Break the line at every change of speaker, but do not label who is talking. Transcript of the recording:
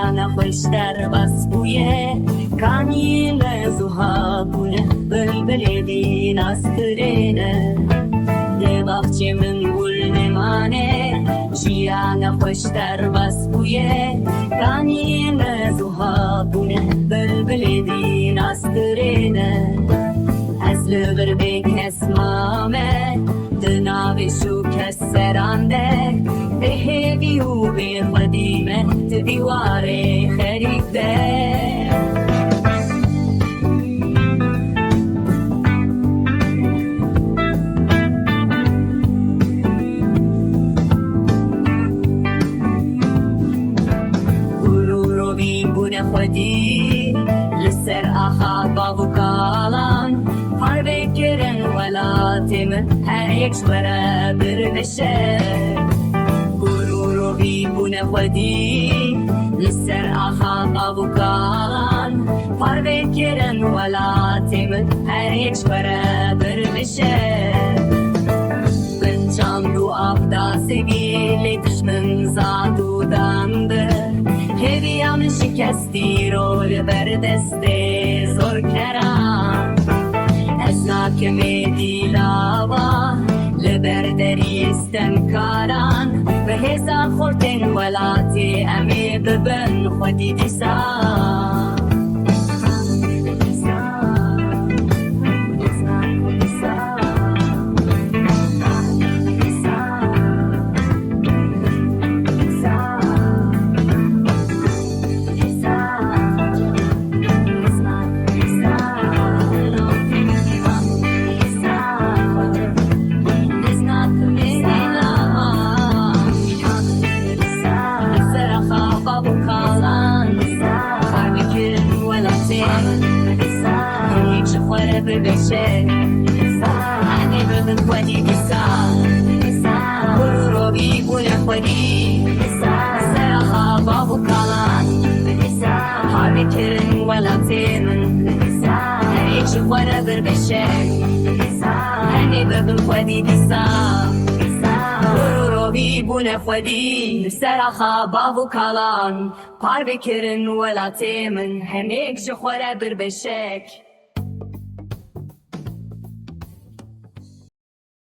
جیانا خوش در بس بویه کانیل زوها بونه بلبل دین استرینه لباخچمن گل نمانه جیانا خوش در بس بویه کانیل زوها بونه بلبل دین استرینه از لبر بک اسمامه دناوی شو کسرانده بهبی و به قدیمه دیوار خریده گلو بی بونه خودی لسر آخا بابو کالان par bekirin velatimi her yek beraber beşe gururu bi bune khodi liser aha babu kalan par bekirin velatimi her yek beraber beşe ben çamru afda sevgili düşmün zadu dandı heviyam şikesti rol berdeste zor keran Kemedi lava leberderi istenkaran ve hesa khorten velati emi beben khodi disa بشه انی بدن خودی دیسا برو بی بونه خودی سرخا بابو کالان حالی کرن ولاتین هیچ خوره بر بشه انی بدن خودی دیسا برو بی بونه خودی سرخا بابو کالان پار بکرن ولاتین همیک خوره بر بشه